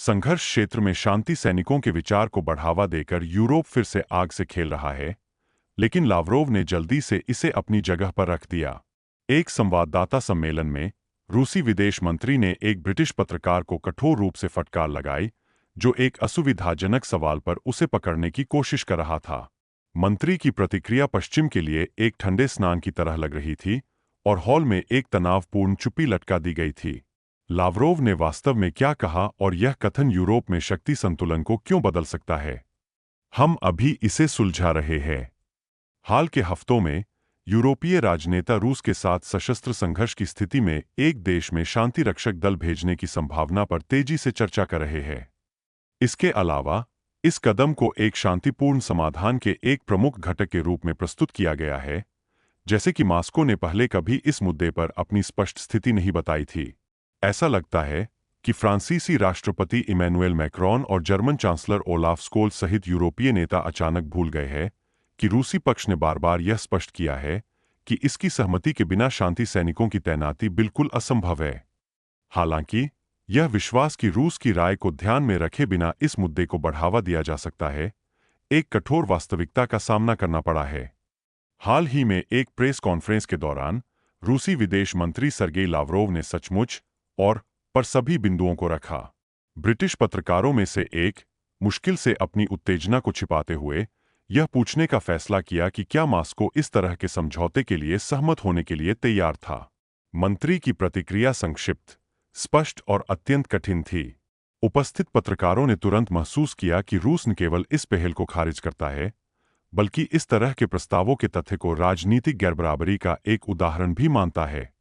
संघर्ष क्षेत्र में शांति सैनिकों के विचार को बढ़ावा देकर यूरोप फिर से आग से खेल रहा है, लेकिन लावरोव ने जल्दी से इसे अपनी जगह पर रख दिया। एक संवाददाता सम्मेलन में रूसी विदेश मंत्री ने एक ब्रिटिश पत्रकार को कठोर रूप से फटकार लगाई, जो एक असुविधाजनक सवाल पर उसे पकड़ने की कोशिश कर रहा था। मंत्री की प्रतिक्रिया पश्चिम के लिए एक ठंडे स्नान की तरह लग रही थी और हॉल में एक तनावपूर्ण चुप्पी लटका दी गई थी। लावरोव ने वास्तव में क्या कहा और यह कथन यूरोप में शक्ति संतुलन को क्यों बदल सकता है, हम अभी इसे सुलझा रहे हैं। हाल के हफ्तों में यूरोपीय राजनेता रूस के साथ सशस्त्र संघर्ष की स्थिति में एक देश में शांति रक्षक दल भेजने की संभावना पर तेजी से चर्चा कर रहे हैं। इसके अलावा इस कदम को एक शांतिपूर्ण समाधान के एक प्रमुख घटक के रूप में प्रस्तुत किया गया है, जैसे कि मॉस्को ने पहले कभी इस मुद्दे पर अपनी स्पष्ट स्थिति नहीं बताई थी। ऐसा लगता है कि फ्रांसीसी राष्ट्रपति इमैनुएल मैक्रोन और जर्मन चांसलर ओलाफ स्कोल्ज सहित यूरोपीय नेता अचानक भूल गए हैं कि रूसी पक्ष ने बार बार यह स्पष्ट किया है कि इसकी सहमति के बिना शांति सैनिकों की तैनाती बिल्कुल असंभव है। हालांकि यह विश्वास कि रूस की राय को ध्यान में रखे बिना इस मुद्दे को बढ़ावा दिया जा सकता है, एक कठोर वास्तविकता का सामना करना पड़ा है। हाल ही में एक प्रेस कॉन्फ्रेंस के दौरान रूसी विदेश मंत्री सर्गेई लावरोव ने सचमुच और पर सभी बिंदुओं को रखा। ब्रिटिश पत्रकारों में से एक मुश्किल से अपनी उत्तेजना को छिपाते हुए यह पूछने का फैसला किया कि क्या मॉस्को इस तरह के समझौते के लिए सहमत होने के लिए तैयार था। मंत्री की प्रतिक्रिया संक्षिप्त, स्पष्ट और अत्यंत कठिन थी। उपस्थित पत्रकारों ने तुरंत महसूस किया कि रूस न केवल इस पहल को खारिज करता है, बल्कि इस तरह के प्रस्तावों के तथ्य को राजनीतिक गैरबराबरी का एक उदाहरण भी मानता है।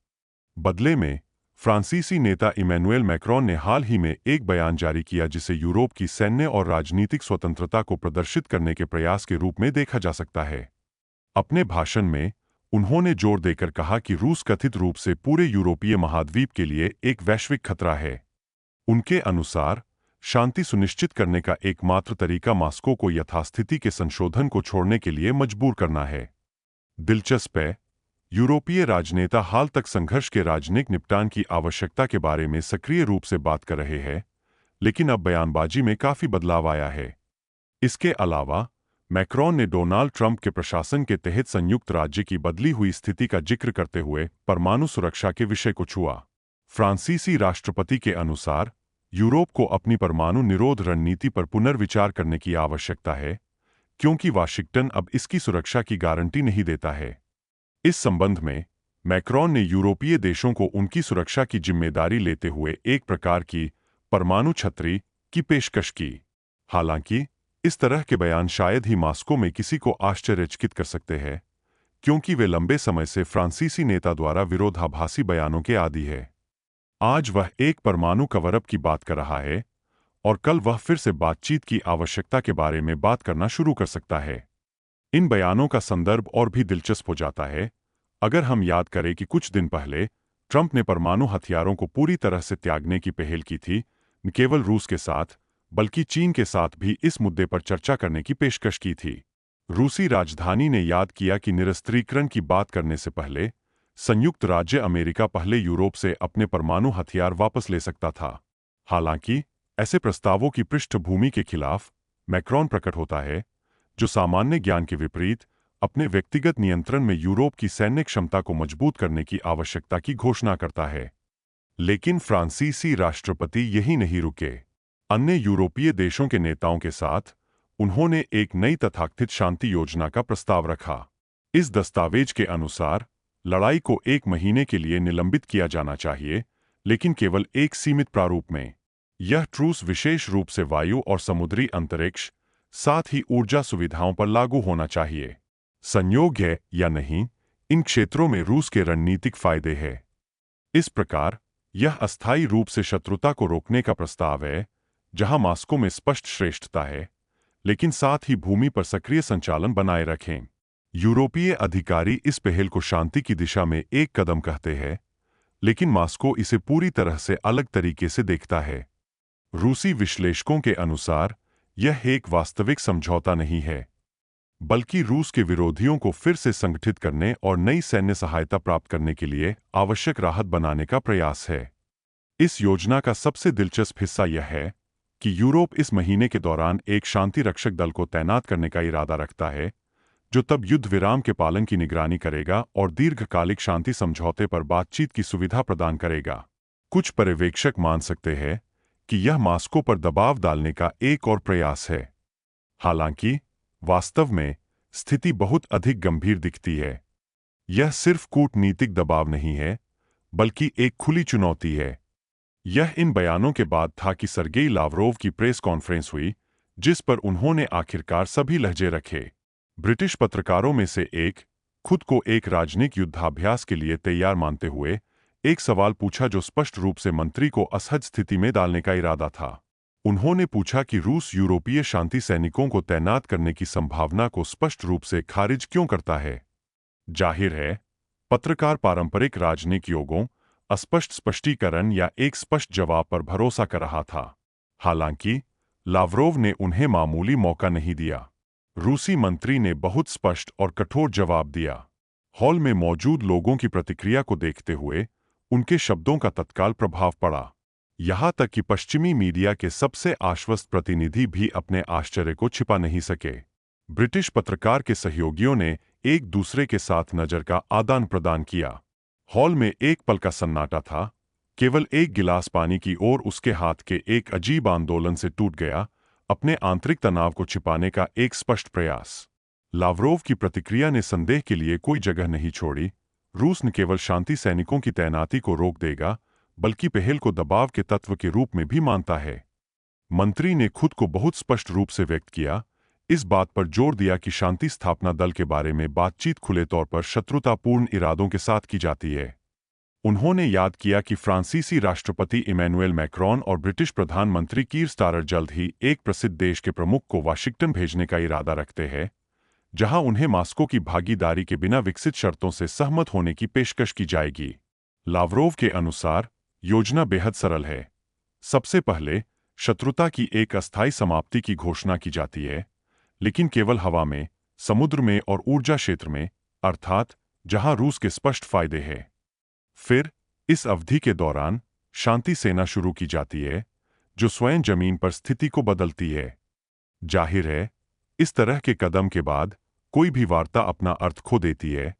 बदले में फ्रांसीसी नेता इमैनुएल मैक्रोन ने हाल ही में एक बयान जारी किया जिसे यूरोप की सैन्य और राजनीतिक स्वतंत्रता को प्रदर्शित करने के प्रयास के रूप में देखा जा सकता है। अपने भाषण में उन्होंने जोर देकर कहा कि रूस कथित रूप से पूरे यूरोपीय महाद्वीप के लिए एक वैश्विक खतरा है। उनके अनुसार शांति सुनिश्चित करने का एकमात्र तरीका मॉस्को को यथास्थिति के संशोधन को छोड़ने के लिए मजबूर करना है। दिलचस्प है, यूरोपीय राजनेता हाल तक संघर्ष के राजनीतिक निपटान की आवश्यकता के बारे में सक्रिय रूप से बात कर रहे हैं, लेकिन अब बयानबाजी में काफी बदलाव आया है। इसके अलावा मैक्रोन ने डोनाल्ड ट्रंप के प्रशासन के तहत संयुक्त राज्य की बदली हुई स्थिति का जिक्र करते हुए परमाणु सुरक्षा के विषय को छुआ। फ्रांसीसी राष्ट्रपति के अनुसार यूरोप को अपनी परमाणु निरोध रणनीति पर पुनर्विचार करने की आवश्यकता है, क्योंकि वाशिंगटन अब इसकी सुरक्षा की गारंटी नहीं देता है। इस संबंध में मैक्रोन ने यूरोपीय देशों को उनकी सुरक्षा की जिम्मेदारी लेते हुए एक प्रकार की परमाणु छतरी की पेशकश की। हालांकि इस तरह के बयान शायद ही मॉस्को में किसी को आश्चर्यचकित कर सकते हैं, क्योंकि वे लंबे समय से फ्रांसीसी नेता द्वारा विरोधाभासी बयानों के आदी है। आज वह एक परमाणु कवरअप की बात कर रहा है और कल वह फिर से बातचीत की आवश्यकता के बारे में बात करना शुरू कर सकता है। इन बयानों का संदर्भ और भी दिलचस्प हो जाता है अगर हम याद करें कि कुछ दिन पहले ट्रंप ने परमाणु हथियारों को पूरी तरह से त्यागने की पहल की थी, न केवल रूस के साथ बल्कि चीन के साथ भी इस मुद्दे पर चर्चा करने की पेशकश की थी। रूसी राजधानी ने याद किया कि निरस्त्रीकरण की बात करने से पहले संयुक्त राज्य अमेरिका पहले यूरोप से अपने परमाणु हथियार वापस ले सकता था। हालांकि ऐसे प्रस्तावों की पृष्ठभूमि के खिलाफ मैक्रोन प्रकट होता है, जो सामान्य ज्ञान के विपरीत अपने व्यक्तिगत नियंत्रण में यूरोप की सैन्य क्षमता को मजबूत करने की आवश्यकता की घोषणा करता है। लेकिन फ्रांसीसी राष्ट्रपति यही नहीं रुके। अन्य यूरोपीय देशों के नेताओं के साथ उन्होंने एक नई तथाकथित शांति योजना का प्रस्ताव रखा। इस दस्तावेज के अनुसार लड़ाई को 1 महीने के लिए निलंबित किया जाना चाहिए, लेकिन केवल एक सीमित प्रारूप में। यह ट्रूस विशेष रूप से वायु और समुद्री अंतरिक्ष, साथ ही ऊर्जा सुविधाओं पर लागू होना चाहिए। संयोग है या नहीं, इन क्षेत्रों में रूस के रणनीतिक फायदे हैं। इस प्रकार यह अस्थायी रूप से शत्रुता को रोकने का प्रस्ताव है, जहां मॉस्को में स्पष्ट श्रेष्ठता है, लेकिन साथ ही भूमि पर सक्रिय संचालन बनाए रखें। यूरोपीय अधिकारी इस पहल को शांति की दिशा में एक कदम कहते हैं, लेकिन मॉस्को इसे पूरी तरह से अलग तरीके से देखता है। रूसी विश्लेषकों के अनुसार यह एक वास्तविक समझौता नहीं है, बल्कि रूस के विरोधियों को फिर से संगठित करने और नई सैन्य सहायता प्राप्त करने के लिए आवश्यक राहत बनाने का प्रयास है। इस योजना का सबसे दिलचस्प हिस्सा यह है कि यूरोप इस महीने के दौरान एक शांति रक्षक दल को तैनात करने का इरादा रखता है, जो तब युद्ध विराम के पालन की निगरानी करेगा और दीर्घकालिक शांति समझौते पर बातचीत की सुविधा प्रदान करेगा। कुछ पर्यवेक्षक मान सकते हैं कि यह मॉस्को पर दबाव डालने का एक और प्रयास है। हालांकि वास्तव में स्थिति बहुत अधिक गंभीर दिखती है। यह सिर्फ कूटनीतिक दबाव नहीं है, बल्कि एक खुली चुनौती है। यह इन बयानों के बाद था कि सरगेई लावरोव की प्रेस कॉन्फ्रेंस हुई, जिस पर उन्होंने आखिरकार सभी लहजे रखे। ब्रिटिश पत्रकारों में से एक, खुद को एक राजनयिक युद्धाभ्यास के लिए तैयार मानते हुए, एक सवाल पूछा जो स्पष्ट रूप से मंत्री को असहज स्थिति में डालने का इरादा था। उन्होंने पूछा कि रूस यूरोपीय शांति सैनिकों को तैनात करने की संभावना को स्पष्ट रूप से खारिज क्यों करता है। जाहिर है, पत्रकार पारंपरिक राजनीतिक योगों, अस्पष्ट स्पष्टीकरण या एक स्पष्ट जवाब पर भरोसा कर रहा था। हालांकि लावरोव ने उन्हें मामूली मौका नहीं दिया। रूसी मंत्री ने बहुत स्पष्ट और कठोर जवाब दिया। हॉल में मौजूद लोगों की प्रतिक्रिया को देखते हुए उनके शब्दों का तत्काल प्रभाव पड़ा। यहां तक कि पश्चिमी मीडिया के सबसे आश्वस्त प्रतिनिधि भी अपने आश्चर्य को छिपा नहीं सके। ब्रिटिश पत्रकार के सहयोगियों ने एक दूसरे के साथ नजर का आदान प्रदान किया। हॉल में एक पल का सन्नाटा था। केवल एक गिलास पानी की ओर उसके हाथ के एक अजीब आंदोलन से टूट गया, अपने आंतरिक तनाव को छिपाने का एक स्पष्ट प्रयास। लावरोव की प्रतिक्रिया ने संदेह के लिए कोई जगह नहीं छोड़ी। रूस न केवल शांति सैनिकों की तैनाती को रोक देगा, बल्कि पहल को दबाव के तत्व के रूप में भी मानता है। मंत्री ने खुद को बहुत स्पष्ट रूप से व्यक्त किया, इस बात पर जोर दिया कि शांति स्थापना दल के बारे में बातचीत खुले तौर पर शत्रुतापूर्ण इरादों के साथ की जाती है। उन्होंने याद किया कि फ्रांसीसी राष्ट्रपति इमैनुएल मैक्रोन और ब्रिटिश प्रधानमंत्री कीर स्टारर जल्द ही एक प्रसिद्ध देश के प्रमुख को वाशिंगटन भेजने का इरादा रखते हैं, जहां उन्हें मॉस्को की भागीदारी के बिना विकसित शर्तों से सहमत होने की पेशकश की जाएगी। लावरोव के अनुसार योजना बेहद सरल है। सबसे पहले शत्रुता की एक अस्थायी समाप्ति की घोषणा की जाती है, लेकिन केवल हवा में, समुद्र में और ऊर्जा क्षेत्र में, अर्थात जहां रूस के स्पष्ट फायदे हैं। फिर इस अवधि के दौरान शांति सेना शुरू की जाती है, जो स्वयं जमीन पर स्थिति को बदलती है। जाहिर है, इस तरह के कदम के बाद कोई भी वार्ता अपना अर्थ खो देती है,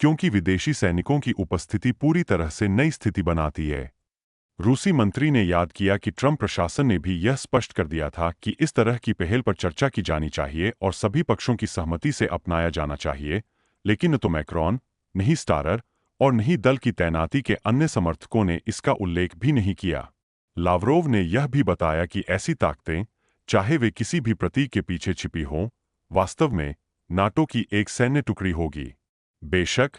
क्योंकि विदेशी सैनिकों की उपस्थिति पूरी तरह से नई स्थिति बनाती है। रूसी मंत्री ने याद किया कि ट्रंप प्रशासन ने भी यह स्पष्ट कर दिया था कि इस तरह की पहल पर चर्चा की जानी चाहिए और सभी पक्षों की सहमति से अपनाया जाना चाहिए, लेकिन न तो मैक्रोन, न ही स्टारर और न ही दल की तैनाती के अन्य समर्थकों ने इसका उल्लेख भी नहीं किया। लावरोव ने यह भी बताया कि ऐसी ताकतें, चाहे वे किसी भी प्रतीक के पीछे छिपी हों, वास्तव में नाटो की एक सैन्य टुकड़ी होगी। बेशक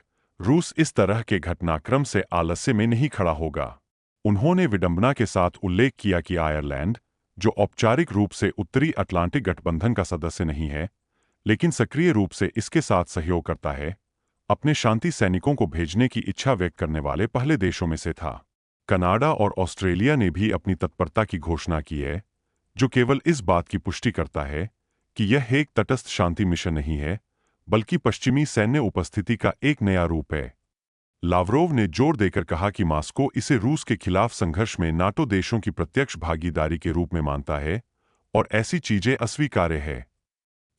रूस इस तरह के घटनाक्रम से आलस्य में नहीं खड़ा होगा। उन्होंने विडंबना के साथ उल्लेख किया कि आयरलैंड, जो औपचारिक रूप से उत्तरी अटलांटिक गठबंधन का सदस्य नहीं है, लेकिन सक्रिय रूप से इसके साथ सहयोग करता है, अपने शांति सैनिकों को भेजने की इच्छा व्यक्त करने वाले पहले देशों में से था। कनाडा और ऑस्ट्रेलिया ने भी अपनी तत्परता की घोषणा की है, जो केवल इस बात की पुष्टि करता है कि यह एक तटस्थ शांति मिशन नहीं है, बल्कि पश्चिमी सैन्य उपस्थिति का एक नया रूप है। लावरोव ने जोर देकर कहा कि मॉस्को इसे रूस के खिलाफ संघर्ष में नाटो देशों की प्रत्यक्ष भागीदारी के रूप में मानता है और ऐसी चीजें अस्वीकार्य है।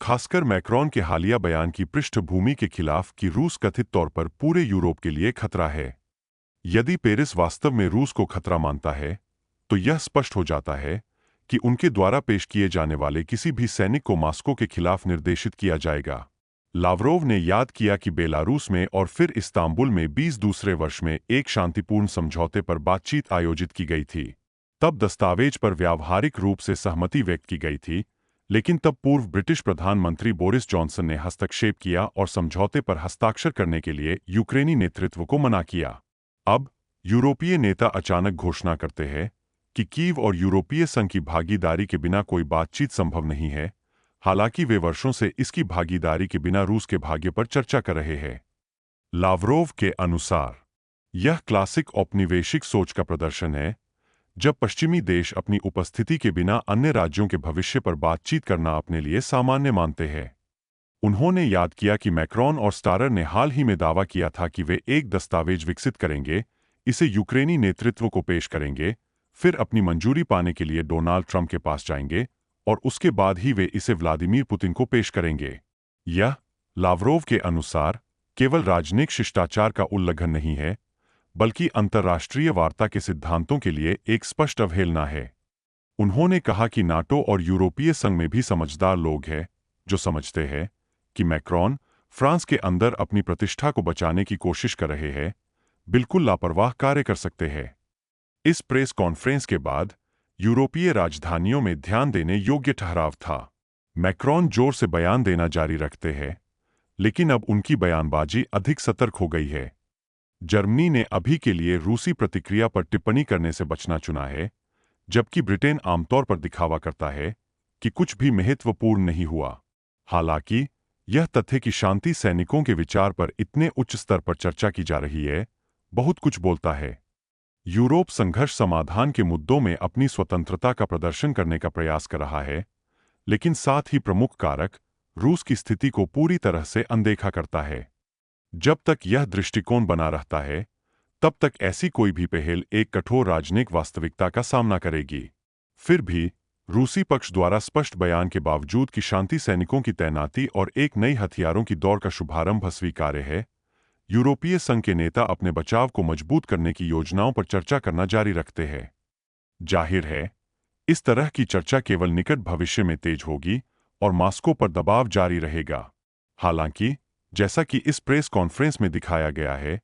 खासकर मैक्रोन के हालिया बयान की पृष्ठभूमि के खिलाफ कि रूस कथित तौर पर पूरे यूरोप के लिए खतरा है। यदि पेरिस वास्तव में रूस को खतरा मानता है, तो यह स्पष्ट हो जाता है कि उनके द्वारा पेश किए जाने वाले किसी भी सैनिक को मॉस्को के खिलाफ निर्देशित किया जाएगा। लावरोव ने याद किया कि बेलारूस में और फिर इस्तांबुल में 20 दूसरे वर्ष में एक शांतिपूर्ण समझौते पर बातचीत आयोजित की गई थी। तब दस्तावेज पर व्यावहारिक रूप से सहमति व्यक्त की गई थी, लेकिन तब पूर्व ब्रिटिश प्रधानमंत्री बोरिस जॉनसन ने हस्तक्षेप किया और समझौते पर हस्ताक्षर करने के लिए यूक्रेनी नेतृत्व को मना किया। अब यूरोपीय नेता अचानक घोषणा करते हैं कि कीव और यूरोपीय संघ की भागीदारी के बिना कोई बातचीत संभव नहीं है, हालांकि वे वर्षों से इसकी भागीदारी के बिना रूस के भाग्य पर चर्चा कर रहे हैं। लावरोव के अनुसार यह क्लासिक औपनिवेशिक सोच का प्रदर्शन है, जब पश्चिमी देश अपनी उपस्थिति के बिना अन्य राज्यों के भविष्य पर बातचीत करना अपने लिए सामान्य मानते हैं। उन्होंने याद किया कि मैक्रोन और स्टारर ने हाल ही में दावा किया था कि वे एक दस्तावेज विकसित करेंगे, इसे यूक्रेनी नेतृत्व को पेश करेंगे, फिर अपनी मंजूरी पाने के लिए डोनाल्ड ट्रंप के पास जाएंगे और उसके बाद ही वे इसे व्लादिमीर पुतिन को पेश करेंगे। यह, लावरोव के अनुसार, केवल राजनयिक शिष्टाचार का उल्लंघन नहीं है, बल्कि अंतर्राष्ट्रीय वार्ता के सिद्धांतों के लिए एक स्पष्ट अवहेलना है। उन्होंने कहा कि नाटो और यूरोपीय संघ में भी समझदार लोग हैं जो समझते हैं कि मैक्रॉन फ्रांस के अंदर अपनी प्रतिष्ठा को बचाने की कोशिश कर रहे हैं, बिल्कुल लापरवाह कार्य कर सकते हैं। इस प्रेस कॉन्फ्रेंस के बाद यूरोपीय राजधानियों में ध्यान देने योग्य ठहराव था। मैक्रॉन जोर से बयान देना जारी रखते हैं, लेकिन अब उनकी बयानबाजी अधिक सतर्क हो गई है। जर्मनी ने अभी के लिए रूसी प्रतिक्रिया पर टिप्पणी करने से बचना चुना है, जबकि ब्रिटेन आमतौर पर दिखावा करता है कि कुछ भी महत्वपूर्ण नहीं हुआ। हालांकि यह तथ्य कि शांति सैनिकों के विचार पर इतने उच्च स्तर पर चर्चा की जा रही है, बहुत कुछ बोलता है। यूरोप संघर्ष समाधान के मुद्दों में अपनी स्वतंत्रता का प्रदर्शन करने का प्रयास कर रहा है, लेकिन साथ ही प्रमुख कारक रूस की स्थिति को पूरी तरह से अनदेखा करता है। जब तक यह दृष्टिकोण बना रहता है, तब तक ऐसी कोई भी पहल एक कठोर राजनयिक वास्तविकता का सामना करेगी। फिर भी रूसी पक्ष द्वारा स्पष्ट बयान के बावजूद कि शांति सैनिकों की तैनाती और एक नई हथियारों की दौड़ का शुभारंभ स्वीकार्य है, यूरोपीय संघ के नेता अपने बचाव को मजबूत करने की योजनाओं पर चर्चा करना जारी रखते हैं। जाहिर है, इस तरह की चर्चा केवल निकट भविष्य में तेज होगी और मॉस्को पर दबाव जारी रहेगा। हालांकि, जैसा कि इस प्रेस कॉन्फ्रेंस में दिखाया गया है,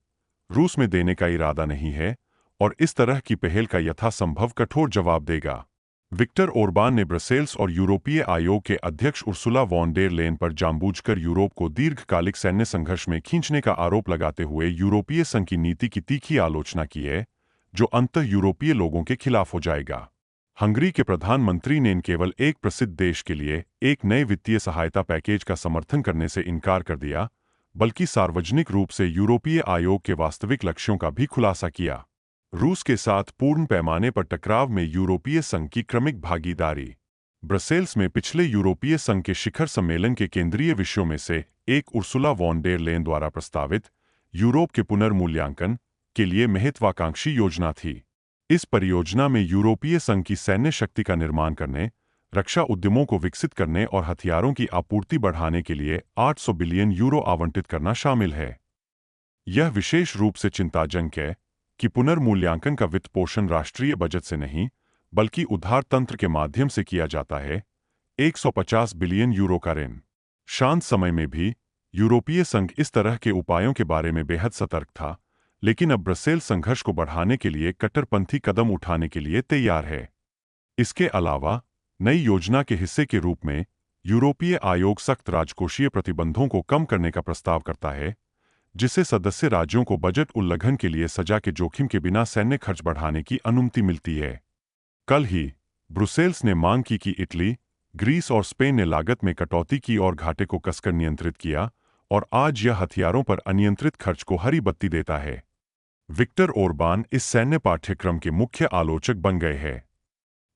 रूस में देने का इरादा नहीं है और इस तरह की पहल का यथासंभव कठोर जवाब देगा। विक्टर ओरबान ने ब्रसेल्स और यूरोपीय आयोग के अध्यक्ष उर्सुला वॉन डेर लेन पर जानबूझकर यूरोप को दीर्घकालिक सैन्य संघर्ष में खींचने का आरोप लगाते हुए यूरोपीय संघ की नीति की तीखी आलोचना की है, जो अंततः यूरोपीय लोगों के खिलाफ हो जाएगा। हंगरी के प्रधानमंत्री ने केवल एक प्रसिद्ध देश के लिए एक नए वित्तीय सहायता पैकेज का समर्थन करने से इनकार कर दिया, बल्कि सार्वजनिक रूप से यूरोपीय आयोग के वास्तविक लक्ष्यों का भी खुलासा किया। रूस के साथ पूर्ण पैमाने पर टकराव में यूरोपीय संघ की क्रमिक भागीदारी। ब्रसेल्स में पिछले यूरोपीय संघ के शिखर सम्मेलन के केंद्रीय विषयों में से एक उर्सुला वॉन डेर लेन द्वारा प्रस्तावित यूरोप के पुनर्मूल्यांकन के लिए महत्वाकांक्षी योजना थी। इस परियोजना में यूरोपीय संघ की सैन्य शक्ति का निर्माण करने, रक्षा उद्यमों को विकसित करने और हथियारों की आपूर्ति बढ़ाने के लिए 800 बिलियन यूरो आवंटित करना शामिल है। यह विशेष रूप से चिंताजनक है कि पुनर्मूल्यांकन का वित्त पोषण राष्ट्रीय बजट से नहीं, बल्कि उधार तंत्र के माध्यम से किया जाता है। 150 बिलियन यूरो का ऋण। शांत समय में भी यूरोपीय संघ इस तरह के उपायों के बारे में बेहद सतर्क था, लेकिन अब ब्रसेल संघर्ष को बढ़ाने के लिए कट्टरपंथी कदम उठाने के लिए तैयार है। इसके अलावा, नई योजना के हिस्से के रूप में यूरोपीय आयोग सख्त राजकोषीय प्रतिबंधों को कम करने का प्रस्ताव करता है, जिससे सदस्य राज्यों को बजट उल्लंघन के लिए सजा के जोखिम के बिना सैन्य खर्च बढ़ाने की अनुमति मिलती है। कल ही ब्रुसेल्स ने मांग की कि इटली, ग्रीस और स्पेन ने लागत में कटौती की और घाटे को कसकर नियंत्रित किया, और आज यह हथियारों पर अनियंत्रित खर्च को हरी बत्ती देता है। विक्टर ओरबान इस सैन्य पाठ्यक्रम के मुख्य आलोचक बन गए हैं।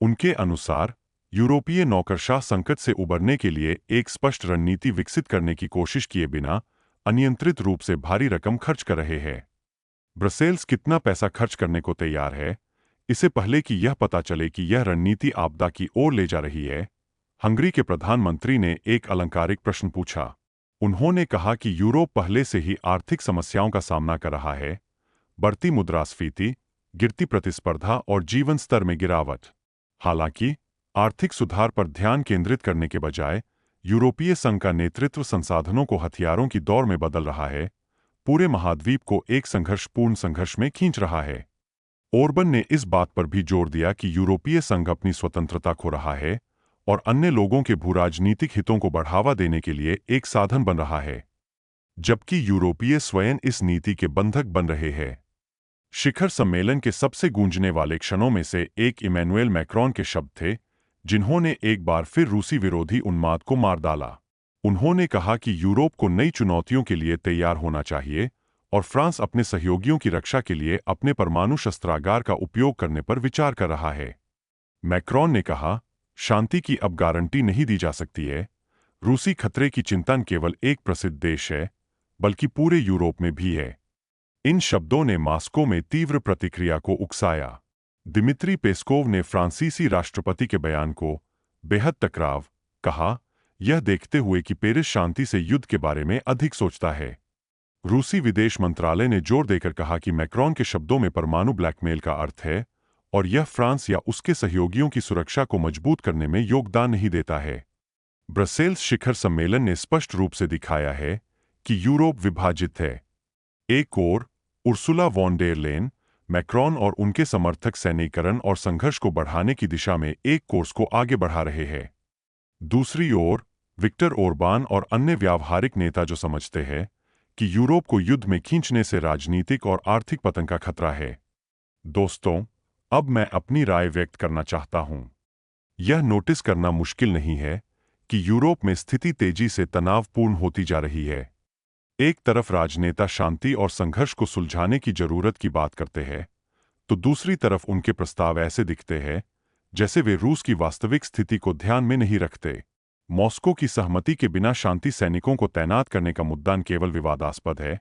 उनके अनुसार, यूरोपीय नौकरशाह संकट से उबरने के लिए एक स्पष्ट रणनीति विकसित करने की कोशिश किए बिना अनियंत्रित रूप से भारी रकम खर्च कर रहे हैं। ब्रसेल्स कितना पैसा खर्च करने को तैयार है, इससे पहले कि यह पता चले कि यह रणनीति आपदा की ओर ले जा रही है, हंगरी के प्रधानमंत्री ने एक अलंकारिक प्रश्न पूछा। उन्होंने कहा कि यूरोप पहले से ही आर्थिक समस्याओं का सामना कर रहा है, बढ़ती मुद्रास्फीति, गिरती प्रतिस्पर्धा और जीवन स्तर में गिरावट। हालांकि, आर्थिक सुधार पर ध्यान केंद्रित करने के बजाय यूरोपीय संघ का नेतृत्व संसाधनों को हथियारों की दौड़ में बदल रहा है, पूरे महाद्वीप को एक संघर्षपूर्ण संघर्ष में खींच रहा है। ओरबन ने इस बात पर भी जोर दिया कि यूरोपीय संघ अपनी स्वतंत्रता खो रहा है और अन्य लोगों के भूराजनीतिक हितों को बढ़ावा देने के लिए एक साधन बन रहा है, जबकि यूरोपीय स्वयं इस नीति के बंधक बन रहे हैं। शिखर सम्मेलन के सबसे गूंजने वाले क्षणों में से एक इमैनुएल मैक्रॉन के शब्द थे, जिन्होंने एक बार फिर रूसी विरोधी उन्माद को मार डाला। उन्होंने कहा कि यूरोप को नई चुनौतियों के लिए तैयार होना चाहिए और फ्रांस अपने सहयोगियों की रक्षा के लिए अपने परमाणु शस्त्रागार का उपयोग करने पर विचार कर रहा है। मैक्रॉन ने कहा, शांति की अब गारंटी नहीं दी जा सकती है। रूसी खतरे की चिंता न केवल एक प्रसिद्ध देश है, बल्कि पूरे यूरोप में भी है। इन शब्दों ने मॉस्को में तीव्र प्रतिक्रिया को उकसाया। दिमित्री पेस्कोव ने फ्रांसीसी राष्ट्रपति के बयान को बेहद टकराव कहा, यह देखते हुए कि पेरिस शांति से युद्ध के बारे में अधिक सोचता है। रूसी विदेश मंत्रालय ने जोर देकर कहा कि मैक्रोन के शब्दों में परमाणु ब्लैकमेल का अर्थ है और यह फ्रांस या उसके सहयोगियों की सुरक्षा को मजबूत करने में योगदान नहीं देता है। ब्रसेल्स शिखर सम्मेलन ने स्पष्ट रूप से दिखाया है कि यूरोप विभाजित है। एक ओर Ursula von der Leyen, Macron और उनके समर्थक सैन्यीकरण और संघर्ष को बढ़ाने की दिशा में एक कोर्स को आगे बढ़ा रहे हैं। दूसरी ओर विक्टर ओरबान और अन्य व्यावहारिक नेता जो समझते हैं कि यूरोप को युद्ध में खींचने से राजनीतिक और आर्थिक पतन का खतरा है। दोस्तों, अब मैं अपनी राय व्यक्त करना चाहता हूं। यह नोटिस करना मुश्किल नहीं है कि यूरोप में स्थिति तेजी से तनावपूर्ण होती जा रही है। एक तरफ राजनेता शांति और संघर्ष को सुलझाने की जरूरत की बात करते हैं, तो दूसरी तरफ उनके प्रस्ताव ऐसे दिखते हैं जैसे वे रूस की वास्तविक स्थिति को ध्यान में नहीं रखते। मॉस्को की सहमति के बिना शांति सैनिकों को तैनात करने का मुद्दा न केवल विवादास्पद है,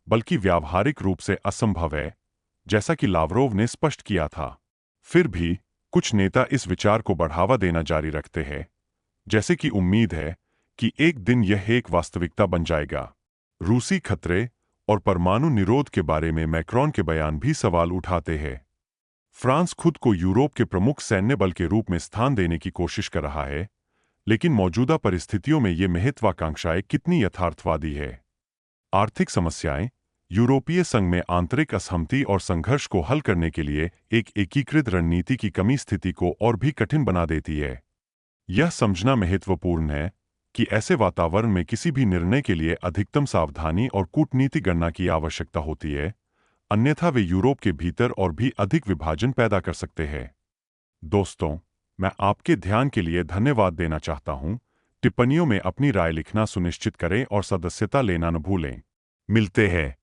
बल्कि व्यावहारिक रूप से असंभव है, जैसा कि लावरोव ने स्पष्ट किया था। फिर भी कुछ नेता इस विचार को बढ़ावा देना जारी रखते हैं, जैसे कि उम्मीद है कि एक दिन यह एक वास्तविकता बन जाएगा। रूसी खतरे और परमाणु निरोध के बारे में मैक्रोन के बयान भी सवाल उठाते हैं। फ्रांस खुद को यूरोप के प्रमुख सैन्य बल के रूप में स्थान देने की कोशिश कर रहा है, लेकिन मौजूदा परिस्थितियों में ये महत्वाकांक्षाएं कितनी यथार्थवादी है? आर्थिक समस्याएं यूरोपीय संघ में आंतरिक असहमति और संघर्ष को हल करने के लिए एक एकीकृत रणनीति की कमी स्थिति को और भी कठिन बना देती है। यह समझना महत्वपूर्ण है कि ऐसे वातावरण में किसी भी निर्णय के लिए अधिकतम सावधानी और कूटनीतिक गणना की आवश्यकता होती है, अन्यथा वे यूरोप के भीतर और भी अधिक विभाजन पैदा कर सकते हैं। दोस्तों, मैं आपके ध्यान के लिए धन्यवाद देना चाहता हूं। टिप्पणियों में अपनी राय लिखना सुनिश्चित करें और सदस्यता लेना न भूलें। मिलते हैं।